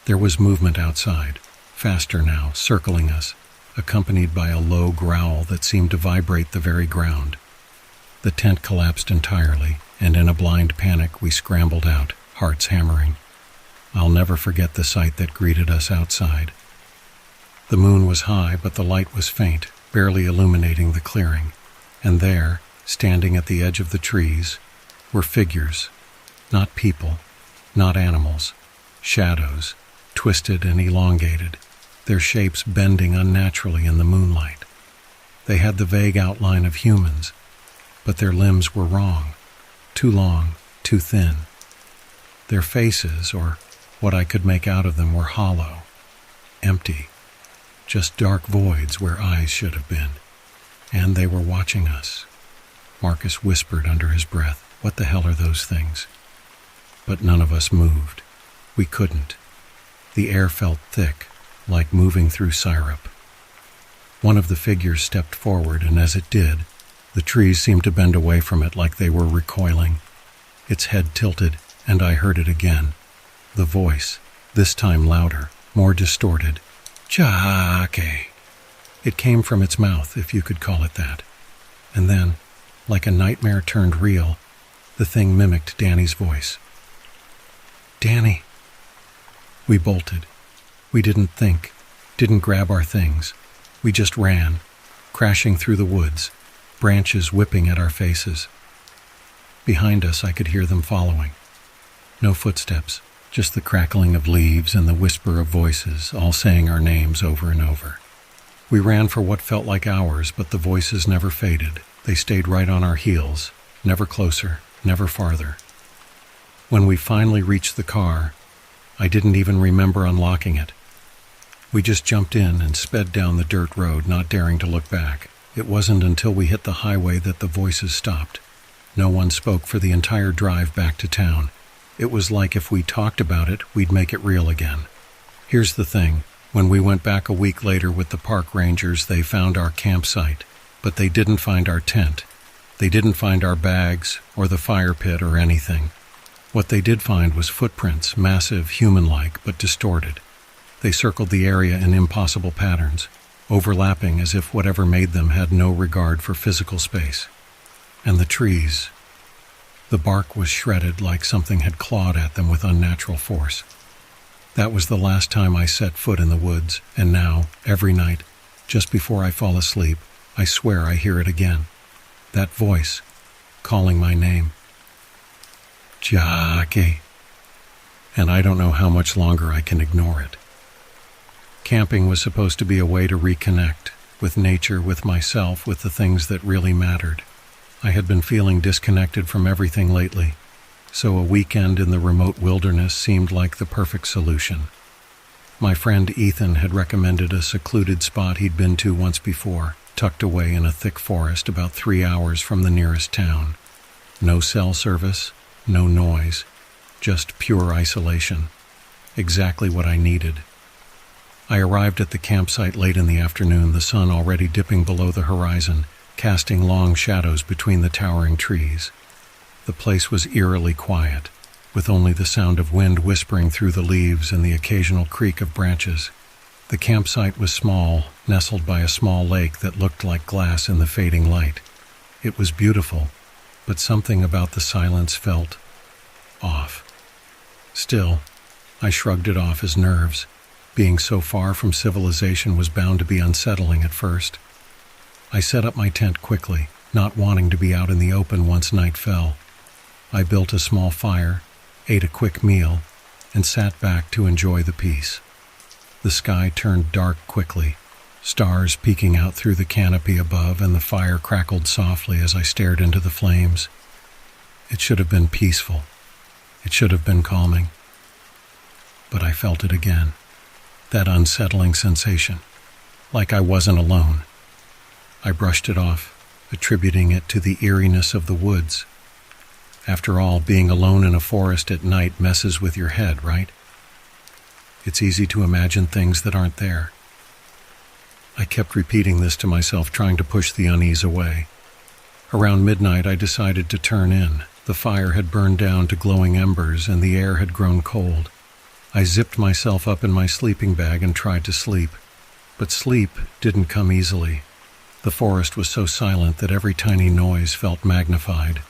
Speaker 1: There was movement outside, faster now, circling us, accompanied by a low growl that seemed to vibrate the very ground. The tent collapsed entirely, and in a blind panic we scrambled out, hearts hammering. I'll never forget the sight that greeted us outside. The moon was high, but the light was faint, barely illuminating the clearing, and there, standing at the edge of the trees, were figures, not people, not animals, shadows, twisted and elongated, their shapes bending unnaturally in the moonlight. They had the vague outline of humans, but their limbs were wrong, too long, too thin. Their faces, or what I could make out of them, were hollow, empty, just dark voids where eyes should have been. And they were watching us. Marcus whispered under his breath, "What the hell are those things?" But none of us moved. We couldn't. The air felt thick, like moving through syrup. One of the figures stepped forward, and as it did, the trees seemed to bend away from it like they were recoiling. Its head tilted, and I heard it again. The voice, this time louder, more distorted. "Jake." It came from its mouth, if you could call it that. And then, like a nightmare turned real, the thing mimicked Danny's voice. "Danny." We bolted. We didn't think, didn't grab our things. We just ran, crashing through the woods, branches whipping at our faces. Behind us, I could hear them following. No footsteps, just the crackling of leaves and the whisper of voices, all saying our names over and over. We ran for what felt like hours, but the voices never faded. They stayed right on our heels, never closer, never farther. When we finally reached the car, I didn't even remember unlocking it. We just jumped in and sped down the dirt road, not daring to look back. It wasn't until we hit the highway that the voices stopped. No one spoke for the entire drive back to town. It was like if we talked about it, we'd make it real again. Here's the thing. When we went back a week later with the park rangers, they found our campsite, but they didn't find our tent. They didn't find our bags or the fire pit or anything. What they did find was footprints, massive, human-like, but distorted. They circled the area in impossible patterns, overlapping as if whatever made them had no regard for physical space. And the trees. The bark was shredded like something had clawed at them with unnatural force. That was the last time I set foot in the woods, and now, every night, just before I fall asleep, I swear I hear it again. That voice, calling my name. Jackie. And I don't know how much longer I can ignore it. Camping was supposed to be a way to reconnect, with nature, with myself, with the things that really mattered. I had been feeling disconnected from everything lately, so a weekend in the remote wilderness seemed like the perfect solution. My friend Ethan had recommended a secluded spot he'd been to once before, tucked away in a thick forest about 3 hours from the nearest town. No cell service, no noise, just pure isolation. Exactly what I needed. I arrived at the campsite late in the afternoon, the sun already dipping below the horizon, casting long shadows between the towering trees. The place was eerily quiet, with only the sound of wind whispering through the leaves and the occasional creak of branches. The campsite was small, nestled by a small lake that looked like glass in the fading light. It was beautiful, but something about the silence felt off. Still, I shrugged it off as nerves. Being so far from civilization was bound to be unsettling at first. I set up my tent quickly, not wanting to be out in the open once night fell. I built a small fire, ate a quick meal, and sat back to enjoy the peace. The sky turned dark quickly, stars peeking out through the canopy above, and the fire crackled softly as I stared into the flames. It should have been peaceful. It should have been calming. But I felt it again. That unsettling sensation, like I wasn't alone. I brushed it off, attributing it to the eeriness of the woods. After all, being alone in a forest at night messes with your head, right? It's easy to imagine things that aren't there. I kept repeating this to myself, trying to push the unease away. Around midnight, I decided to turn in. The fire had burned down to glowing embers, and the air had grown cold. I zipped myself up in my sleeping bag and tried to sleep. But sleep didn't come easily. The forest was so silent that every tiny noise felt magnified.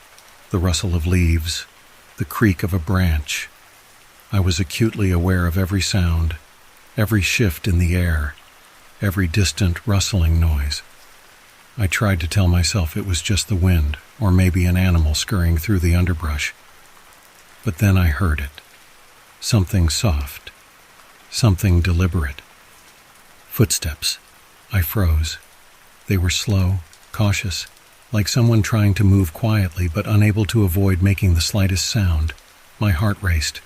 Speaker 1: The rustle of leaves, the creak of a branch. I was acutely aware of every sound, every shift in the air, every distant rustling noise. I tried to tell myself it was just the wind, or maybe an animal scurrying through the underbrush. But then I heard it. Something soft. Something deliberate. Footsteps. I froze. They were slow, cautious, like someone trying to move quietly but unable to avoid making the slightest sound. My heart raced.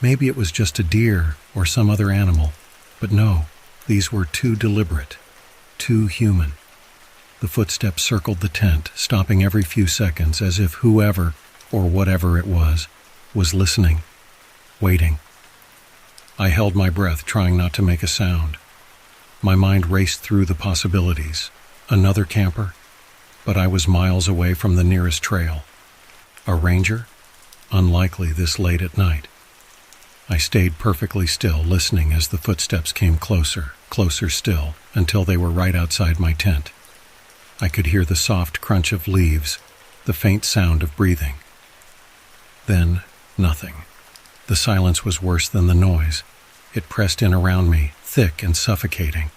Speaker 1: Maybe it was just a deer or some other animal, but no, these were too deliberate, too human. The footsteps circled the tent, stopping every few seconds as if whoever, or whatever it was listening, waiting. I held my breath, trying not to make a sound. My mind raced through the possibilities. Another camper? But I was miles away from the nearest trail. A ranger? Unlikely this late at night. I stayed perfectly still, listening as the footsteps came closer, closer still, until they were right outside my tent. I could hear the soft crunch of leaves, the faint sound of breathing. Then, nothing. The silence was worse than the noise. It pressed in around me, thick and suffocating.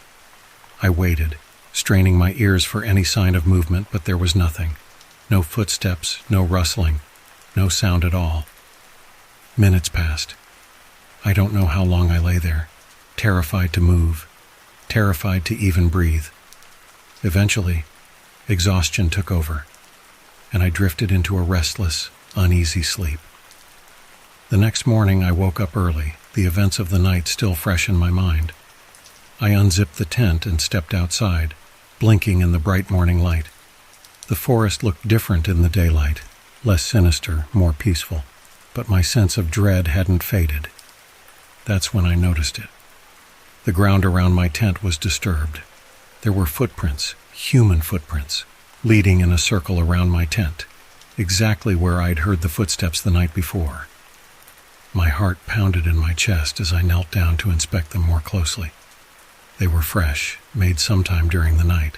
Speaker 1: I waited, straining my ears for any sign of movement, but there was nothing. No footsteps, no rustling, no sound at all. Minutes passed. I don't know how long I lay there, terrified to move, terrified to even breathe. Eventually, exhaustion took over, and I drifted into a restless, uneasy sleep. The next morning I woke up early, the events of the night still fresh in my mind. I unzipped the tent and stepped outside, blinking in the bright morning light. The forest looked different in the daylight, less sinister, more peaceful, but my sense of dread hadn't faded. That's when I noticed it. The ground around my tent was disturbed. There were footprints, human footprints, leading in a circle around my tent, exactly where I'd heard the footsteps the night before. My heart pounded in my chest as I knelt down to inspect them more closely. They were fresh, made sometime during the night.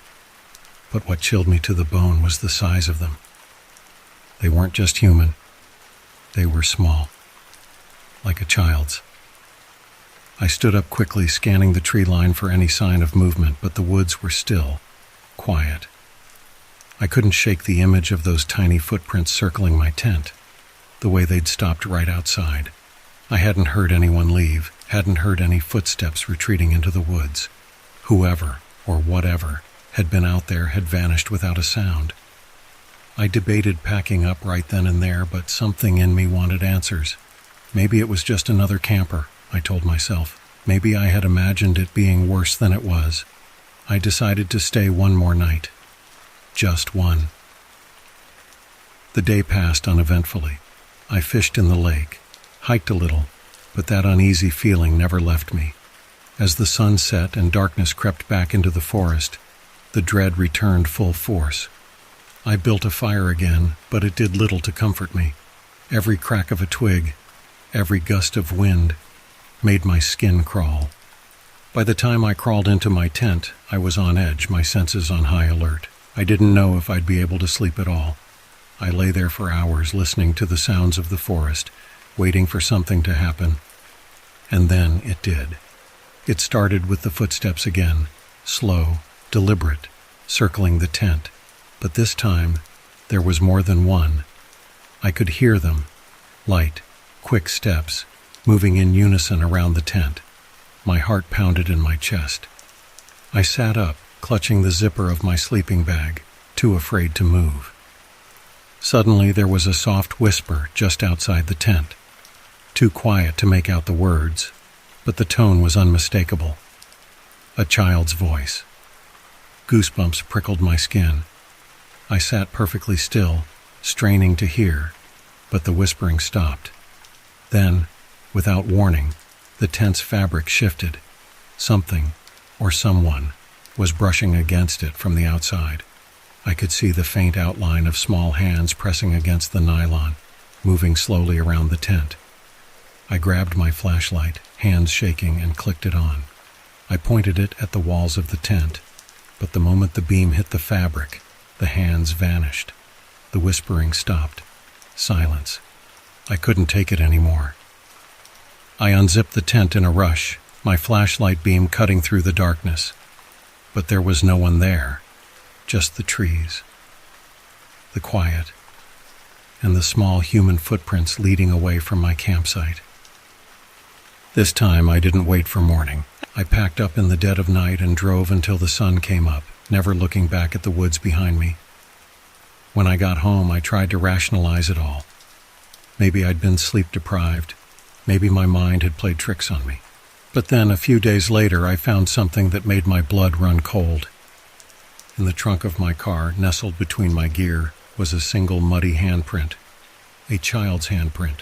Speaker 1: But what chilled me to the bone was the size of them. They weren't just human. They were small, like a child's. I stood up quickly, scanning the tree line for any sign of movement, but the woods were still, quiet. I couldn't shake the image of those tiny footprints circling my tent, the way they'd stopped right outside. I hadn't heard anyone leave, hadn't heard any footsteps retreating into the woods. Whoever, or whatever, had been out there had vanished without a sound. I debated packing up right then and there, but something in me wanted answers. Maybe it was just another camper, I told myself. Maybe I had imagined it being worse than it was. I decided to stay one more night. Just one. The day passed uneventfully. I fished in the lake, hiked a little, but that uneasy feeling never left me. As the sun set and darkness crept back into the forest, the dread returned full force. I built a fire again, but it did little to comfort me. Every crack of a twig, every gust of wind, made my skin crawl. By the time I crawled into my tent, I was on edge, my senses on high alert. I didn't know if I'd be able to sleep at all. I lay there for hours, listening to the sounds of the forest, waiting for something to happen. And then it did. It started with the footsteps again, slow, deliberate, circling the tent. But this time, there was more than one. I could hear them, light, quick steps, moving in unison around the tent. My heart pounded in my chest. I sat up, clutching the zipper of my sleeping bag, too afraid to move. Suddenly there was a soft whisper just outside the tent. Too quiet to make out the words, but the tone was unmistakable. A child's voice. Goosebumps prickled my skin. I sat perfectly still, straining to hear, but the whispering stopped. Then, without warning, the tent's fabric shifted. Something, or someone, was brushing against it from the outside. I could see the faint outline of small hands pressing against the nylon, moving slowly around the tent. I grabbed my flashlight, hands shaking, and clicked it on. I pointed it at the walls of the tent, but the moment the beam hit the fabric, the hands vanished. The whispering stopped. Silence. I couldn't take it anymore. I unzipped the tent in a rush, my flashlight beam cutting through the darkness. But there was no one there. just the trees, the quiet, and the small human footprints leading away from my campsite. This time I didn't wait for morning. I packed up in the dead of night and drove until the sun came up, never looking back at the woods behind me. When I got home, I tried to rationalize it all. Maybe I'd been sleep-deprived. Maybe my mind had played tricks on me. But then, a few days later, I found something that made my blood run cold. In the trunk of my car, nestled between my gear, was a single muddy handprint. A child's handprint.